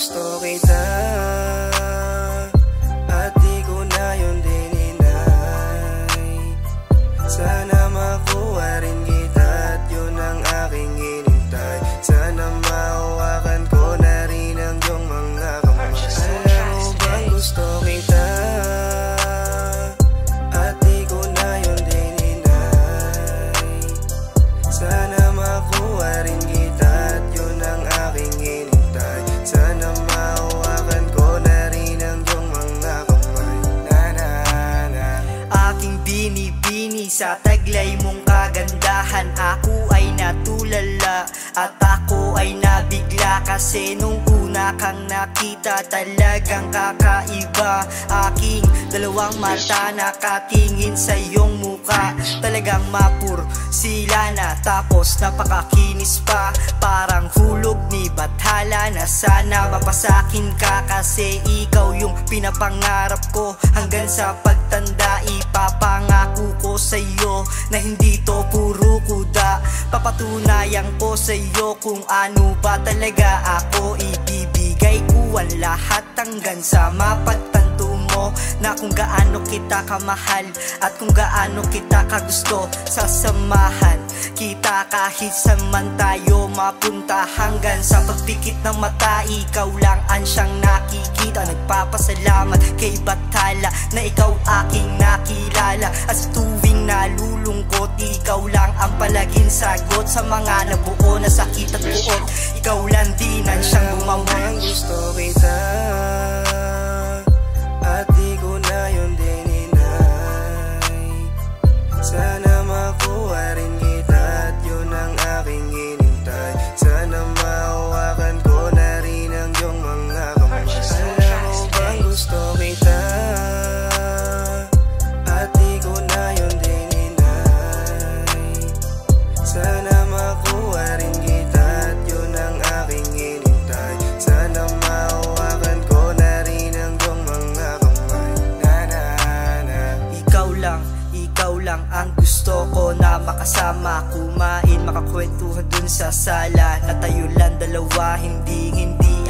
gusto kita at di ko na yun dininay. Sana makuha rin kita at yun ang aking inintay. Sana mahawakan ko na rin ang iyong mga kamay. Alam mo bang gusto kita at di ko na yun dininay. Sana makuha rin kita at yun ang aking inintay. Sana mahawakan ko na rin ang iyong mga kamay. Na. Aking binibini sa taglay mong kagandahan. Ako ay natulala at ako ay nabigla, kasi nung una kang nakita talagang kakaiba. Aking dalawang mata nakatingin sa iyong muka, talagang mapur sila na, tapos napakakinis pa. Parang hulog ni Bathala na sana mapasakin ka, kasi ikaw yung pinapangarap ko. Hanggang sa pagtanda ipapangako ko sa iyo na hindi to puro kuda. Papatunayan ko sa iyo kung ano ba talaga ako. Ibibigay ko ang lahat hanggang sa mapagtanto mo na kung gaano kita kamahal at kung gaano kita kagusto. Sasamahan kita kahit saan tayo mapunta, hanggang sa pagpikit ng mata ikaw lang ang siyang nakikita. Nagpapasalamat kay Bathala na ikaw aking nakilala, at sa tuwing nalulungkot ikaw lang ang palaging sagot sa mga nabuo na sakit at buot. Ikaw lang din ang siyang gumawa. Gusto kita at di ko na yun dininay. Sana makuha rin kita at yun ang aking inintay. Sana mahawakan ko na rin ang iyong mga kamay. Alam mo bang gusto kita at di ko na yun dininay. Sana makuha rin kita at yun ang aking inintay. Sana mahawakan ko na rin ang iyong mga kamay. Na. Ikaw lang ang gusto ko na makasama, kumain, makakwentuhan dun sa sala. Na tayo lang dalawa, hindi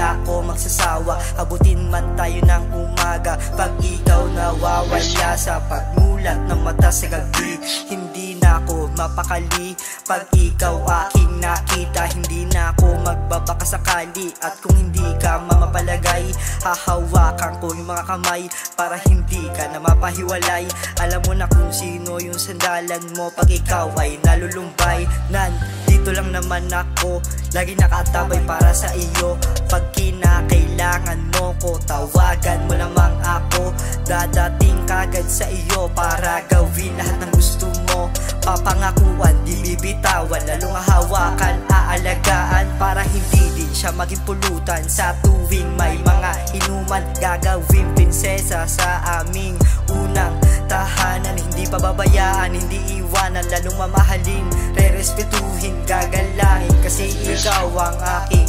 ako magsasawa. Abutin man tayo ng umaga pag ikaw nawawala sa pagmulat ng mata sa gabi. Hindi na ako mapakali pag ikaw aking nakita. Hindi na ako magbabaka sakali, at kung hindi ka mamapalagay hahawakan ko yung mga kamay para hindi ka na mapahiwalay. Alam mo na kung sino yung sandalan mo pag ikaw ay nalulumbay. Nandito lang naman ako, lagi nakatabay para sa iyo. Pag kinakailangan mo ko, tawagan mo lamang ako. Dadating kagad sa iyo para gawin lahat ng gusto mo. Papangakuan, di bibitawan, lalong hahawakan, aalagaan para hindi din siya maging pulutan. Sa tuwing may mga inuman, gagawin prinsesa sa aming unang tahanan. Hindi pababayaan, hindi iwanan, lalong mamahalin, rerespetuhin, gagalangin, kasi ikaw ang aking